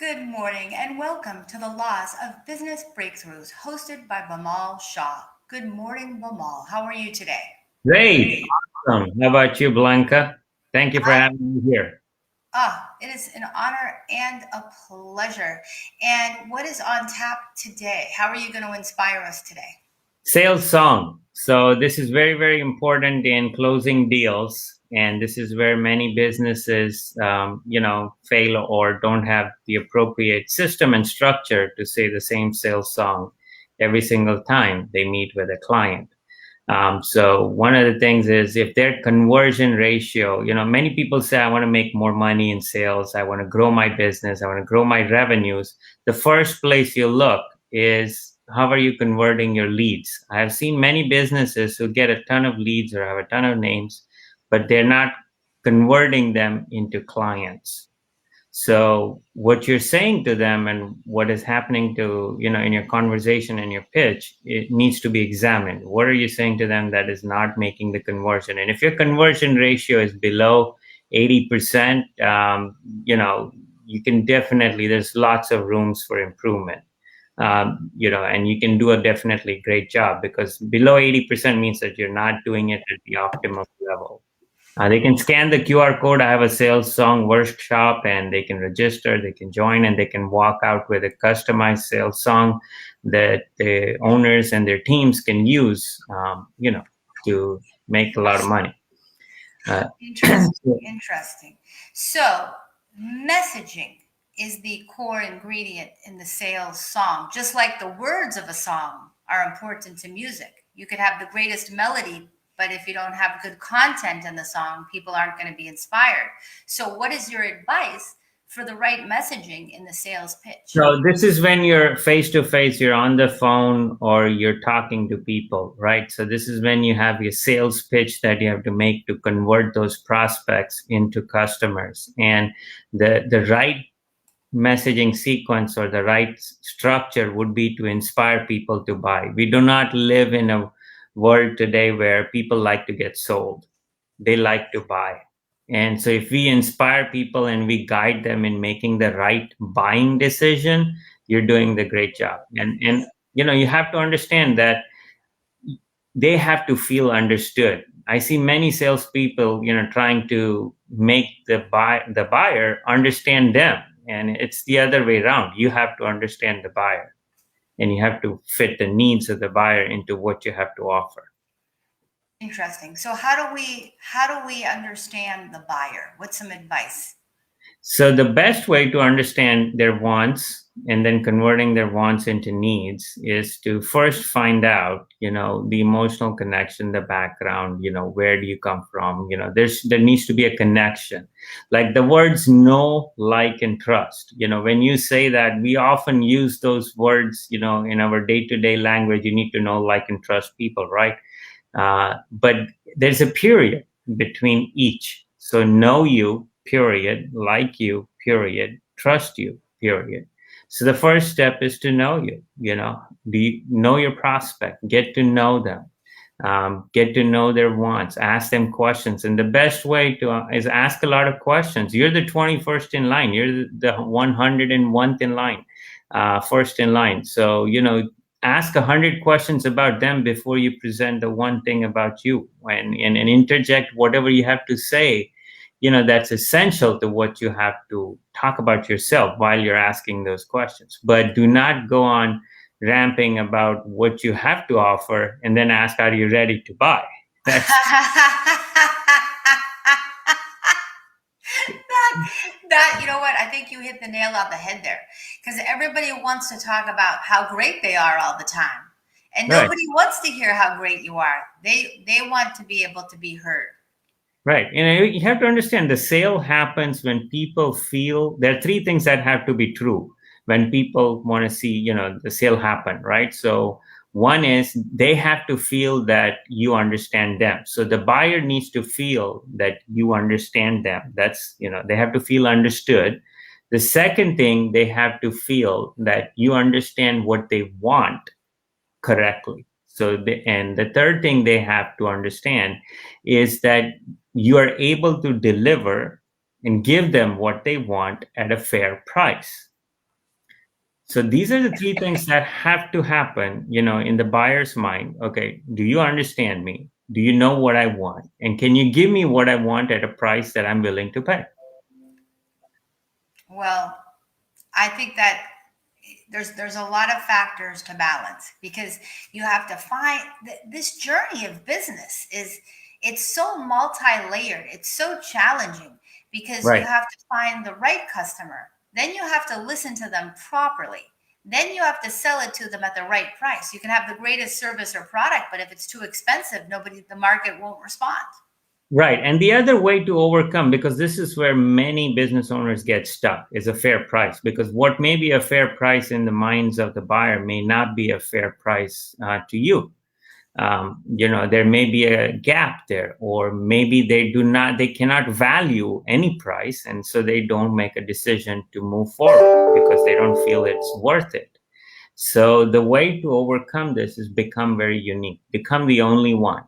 Good morning and welcome to the Laws of Business Breakthroughs hosted by Bamal Shah. Good morning, Bamal. How are you today? Great. Awesome. How about you, Blanca? Thank you for I, having me here. it is an honor and a pleasure. And what is on tap today? How are you going to inspire us today? Sales song. So this is very, very important in closing deals. And this is where many businesses, fail or don't have the appropriate system and structure to say the same sales song every single time they meet with a client. So one of the things is if their conversion ratio, many people say, I want to make more money in sales. I want to grow my business. I want to grow my revenues. The first place you look is how are you converting your leads? I have seen many businesses who get a ton of leads or have a ton of names, but they're not converting them into clients. So what you're saying to them and what is happening to, in your conversation and your pitch, it needs to be examined. What are you saying to them that is not making the conversion? And if your conversion ratio is below 80%, you can definitely, there's lots of rooms for improvement. And you can do a definitely great job because below 80% means that you're not doing it at the optimum level. They can scan the QR code. I have a sales song workshop and they can register, they can join, and they can walk out with a customized sales song that the owners and their teams can use, to make a lot of money. Interesting. So, messaging is the core ingredient in the sales song, just like the words of a song are important to music. You could have the greatest melody, but if you don't have good content in the song, people aren't going to be inspired. So, what is your advice for the right messaging in the sales pitch? So this is when you're face to face, you're on the phone or you're talking to people, right? So this is when you have your sales pitch that you have to make to convert those prospects into customers. And the right messaging sequence or the right structure would be to inspire people to buy. We do not live in a world today where people like to get sold. They like to buy. And so if we inspire people and we guide them in making the right buying decision, you're doing the great job. And you have to understand that they have to feel understood. I see many salespeople, trying to make the buyer understand them, and it's the other way around. You have to understand the buyer, and you have to fit the needs of the buyer into what you have to offer. Interesting. So how do we understand the buyer? What's some advice? So the best way to understand their wants and then converting their wants into needs is to first find out, the emotional connection, the background, where do you come from? There needs to be a connection. Like the words know, like, and trust. When you say that, we often use those words, in our day-to-day language. You need to know, like, and trust people, right? But there's a period between each. So know you, period, like you, period, trust you, period. So the first step is to know you. Do you know your prospect? Get to know them. Get to know their wants. Ask them questions, and the best way to is ask a lot of questions. You're the 21st in line. You're the 101th in line, first in line. So ask 100 questions about them before you present the one thing about you, and interject whatever you have to say, that's essential to what you have to talk about yourself while you're asking those questions. But do not go on ramping about what you have to offer and then ask, are you ready to buy? That's That you know what, I think you hit the nail on the head there, because everybody wants to talk about how great they are all the time, and right. nobody wants to hear how great you are. They want to be able to be heard. Right. And you have to understand the sale happens when people feel there are three things that have to be true when people want to see, the sale happen, right? So one is they have to feel that you understand them. So the buyer needs to feel that you understand them. That's, they have to feel understood. The second thing, they have to feel that you understand what they want correctly. And the third thing they have to understand is that you are able to deliver and give them what they want at a fair price. So these are the three things that have to happen, in the buyer's mind. Okay, do you understand me? Do you know what I want? And can you give me what I want at a price that I'm willing to pay? Well, I think that there's a lot of factors to balance because you have to find this journey of business is it's so multi-layered, it's so challenging because you Right. have to find the right customer, then you have to listen to them properly, then you have to sell it to them at the right price. You can have the greatest service or product, but if it's too expensive, the market won't respond. Right. And the other way to overcome, because this is where many business owners get stuck, is a fair price. Because what may be a fair price in the minds of the buyer may not be a fair price to you. There may be a gap there, or maybe they cannot value any price. And so they don't make a decision to move forward because they don't feel it's worth it. So the way to overcome this is become very unique, become the only one,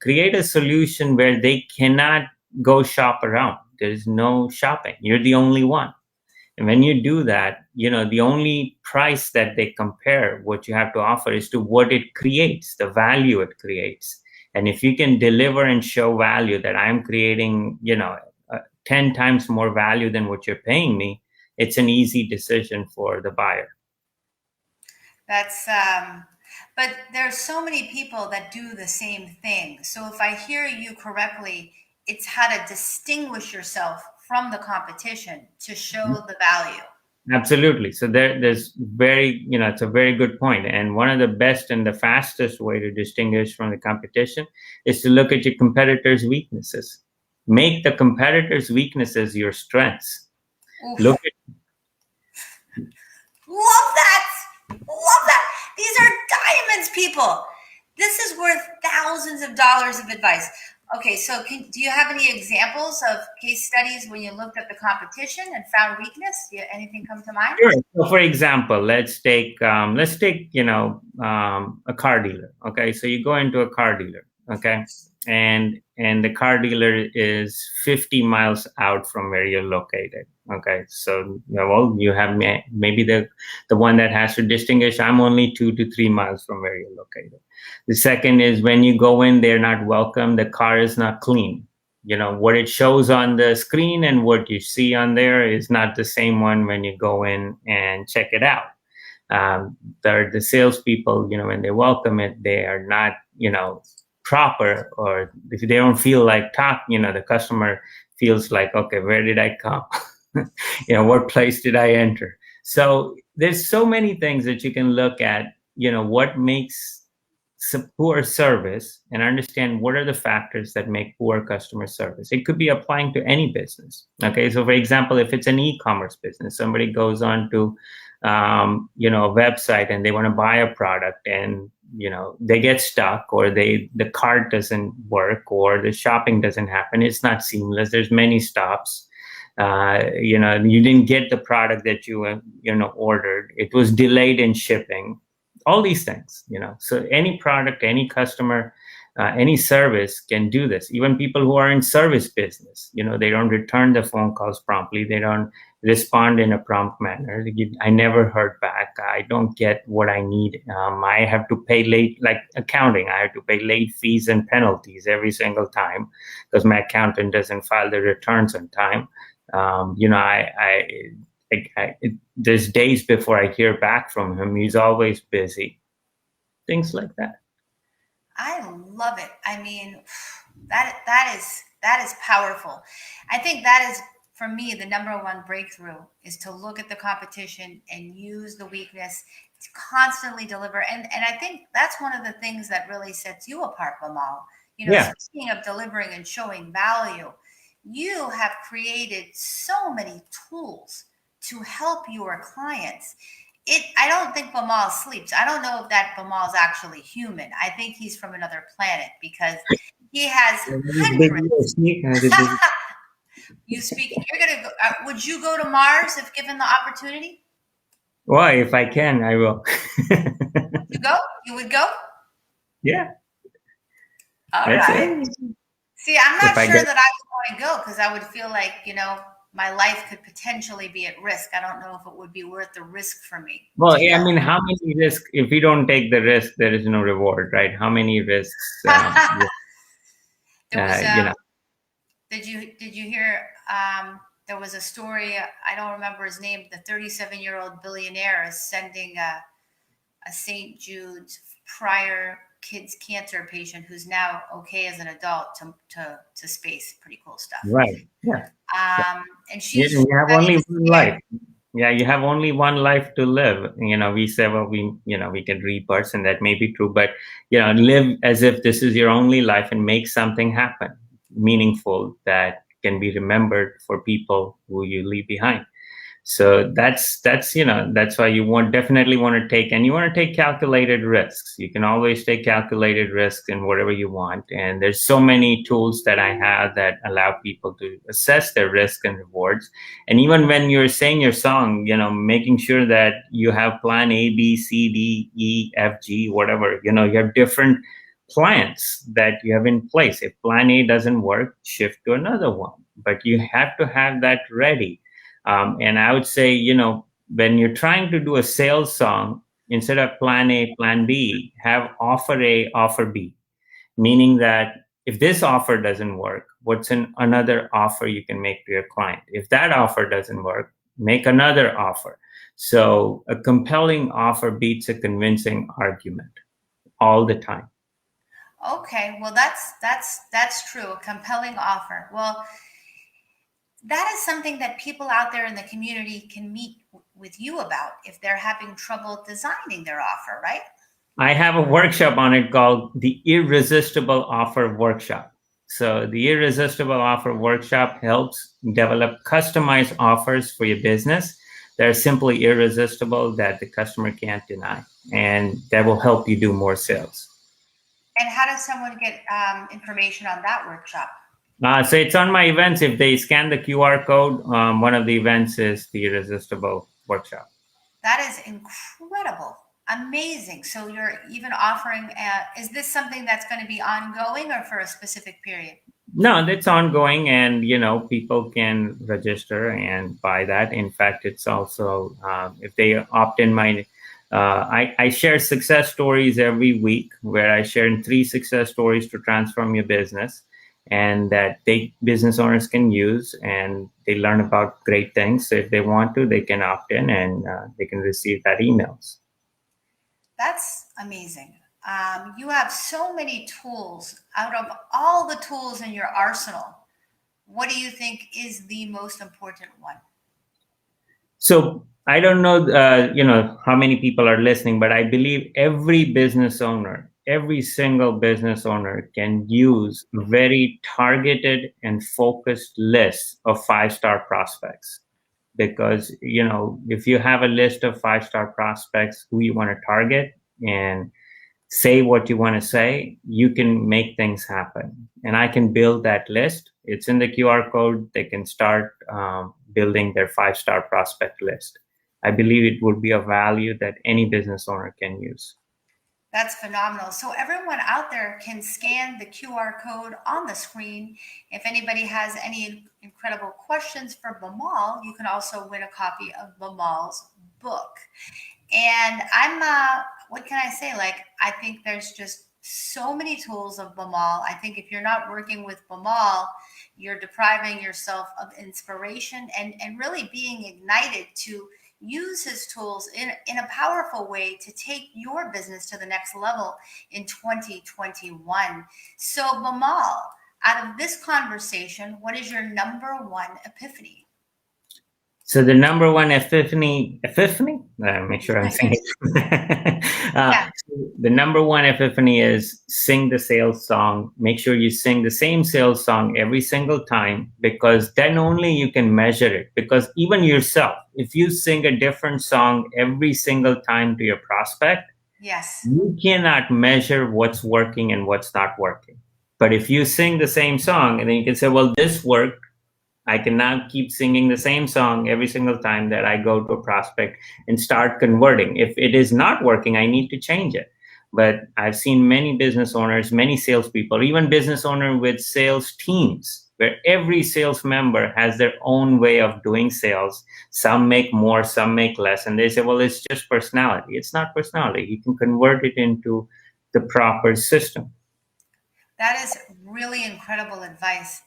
create a solution where they cannot go shop around. There's no shopping. You're the only one. And when you do that, the only price that they compare what you have to offer is to what it creates, the value it creates. And if you can deliver and show value that I'm creating, 10 times more value than what you're paying me, it's an easy decision for the buyer. That's but there's so many people that do the same thing. So if I hear you correctly, it's how to distinguish yourself from the competition to show the value. Absolutely. So there's it's a very good point. And one of the best and the fastest way to distinguish from the competition is to look at your competitors' weaknesses. Make the competitors' weaknesses your strengths. Oof. Look at Love that. Love that. These are diamonds, people. This is worth thousands of dollars of advice. Okay, so do you have any examples of case studies when you looked at the competition and found weakness? Anything come to mind? Sure. So, for example, let's take a car dealer. Okay, so you go into a car dealer. Okay, and the car dealer is 50 miles out from where you're located. Okay, so you have maybe the one that has to distinguish. I'm only 2 to 3 miles from where you're located. The second is when you go in, they're not welcome. The car is not clean. What it shows on the screen and what you see on there is not the same one when you go in and check it out. The salespeople, when they welcome it, they are not, proper, or if they don't feel like the customer feels like, okay, where did I come? What place did I enter? So there's so many things that you can look at, what makes poor service, and understand what are the factors that make poor customer service. It could be applying to any business. Okay, so for example, if it's an e-commerce business, somebody goes on to a website and they want to buy a product, and they get stuck, or the cart doesn't work, or the shopping doesn't happen. It's not seamless. There's many stops. You didn't get the product that you ordered. It was delayed in shipping. All these things, so any product, any customer, any service can do this. Even people who are in service business, they don't return the phone calls promptly. They don't respond in a prompt manner. I never heard back. I don't get what I need. I have to pay late, like accounting. I have to pay late fees and penalties every single time because my accountant doesn't file the returns on time. There's days before I hear back from him. He's always busy. Things like that. I love it. I mean, that is powerful. I think that is, for me, the number one breakthrough is to look at the competition and use the weakness to constantly deliver. And I think that's one of the things that really sets you apart, Bimal. Yeah. Speaking of delivering and showing value, you have created so many tools to help your clients. I don't think Bimal sleeps. I don't know if that Bimal is actually human. I think he's from another planet because he has hundreds. You speak. You're gonna go. Would you go to Mars if given the opportunity? Why, if I can, I will. Would you go? You would go? Yeah. All right. See, I'm not sure that I would want to go because I would feel like, my life could potentially be at risk. I don't know if it would be worth the risk for me Well, to yeah, I go. mean, how many risks? If we don't take the risk, there is no reward, right? How many risks? There was You know, did you hear there was a story, I don't remember his name, the 37-year-old billionaire is sending a St. Jude's prior kids cancer patient who's now okay as an adult to space. Pretty cool stuff. right? Yeah. And You, she's you have studying only this one year. life. Yeah, you have only one life to live. We say, well, we can repurpose, and that may be true, but live as if this is your only life and make something happen, meaningful that can be remembered for people who you leave behind. So that's why definitely want to take, and you want to take calculated risks. You can always take calculated risks in whatever you want. And there's so many tools that I have that allow people to assess their risk and rewards. And even when you're saying your song, making sure that you have plan A, B, C, D, E, F, G, whatever, you have different plans that you have in place. If plan A doesn't work, shift to another one, but you have to have that ready. And I would say, when you're trying to do a sales song, instead of plan A, plan B, have offer A, offer B, meaning that if this offer doesn't work, what's another offer you can make to your client? If that offer doesn't work, make another offer. So a compelling offer beats a convincing argument all the time. Okay, well that's true. A compelling offer. Well, that is something that people out there in the community can meet with you about if they're having trouble designing their offer, right? I have a workshop on it called the Irresistible Offer Workshop. So the Irresistible Offer Workshop helps develop customized offers for your business that are simply irresistible, that the customer can't deny, and that will help you do more sales. And how does someone get information on that workshop? So it's on my events. If they scan the QR code, one of the events is the Irresistible Workshop. That is incredible. Amazing. So you're even offering, is this something that's going to be ongoing or for a specific period? No, that's ongoing, and people can register and buy that. In fact, it's also if they opt in, I share success stories every week, where I share 3 success stories to transform your business, and that business owners can use, and they learn about great things. So if they want to, they can opt in, and they can receive that emails. That's amazing. You have so many tools. Out of all the tools in your arsenal, what do you think is the most important one? So I don't know, how many people are listening, but I believe every single business owner can use a very targeted and focused list of 5-star prospects. Because, if you have a list of 5-star prospects who you want to target and say what you want to say, you can make things happen. And I can build that list. It's in the QR code. They can start building their 5-star prospect list. I believe it would be of value that any business owner can use. That's phenomenal. So everyone out there can scan the QR code on the screen. If anybody has any incredible questions for Bimal, you can also win a copy of Bimal's book. And what can I say? I think there's just so many tools of Bimal. I think if you're not working with Bimal, you're depriving yourself of inspiration and really being ignited to use his tools in a powerful way to take your business to the next level in 2021. So Bimal, out of this conversation, what is your number one epiphany? So the number one epiphany, make sure I'm saying it. Yeah. The number one epiphany is sing the sales song. Make sure you sing the same sales song every single time, because then only you can measure it. Because even yourself, if you sing a different song every single time to your prospect, yes, you cannot measure what's working and what's not working. But if you sing the same song, and then you can say, well, this worked, I can now keep singing the same song every single time that I go to a prospect and start converting. If it is not working, I need to change it. But I've seen many business owners, many salespeople, even business owners with sales teams where every sales member has their own way of doing sales. Some make more, some make less, and they say, well, it's just personality. It's not personality. You can convert it into the proper system. That is really incredible advice.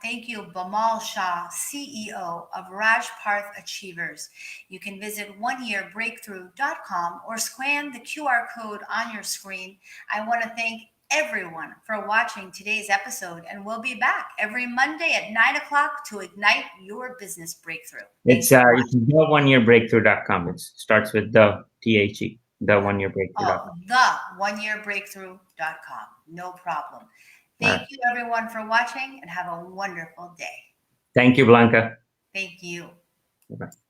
Thank you, Bamal Shah, CEO of Rajparth Achievers. You can visit oneyearbreakthrough.com or scan the QR code on your screen. I want to thank everyone for watching today's episode, and we'll be back every Monday at 9 o'clock to ignite your business breakthrough. It's the oneyearbreakthrough.com. It starts with the THE, the oneyearbreakthrough.com. The oneyearbreakthrough.com. No problem. Thank you, everyone, for watching, and have a wonderful day. Thank you, Blanca. Thank you. Bye-bye.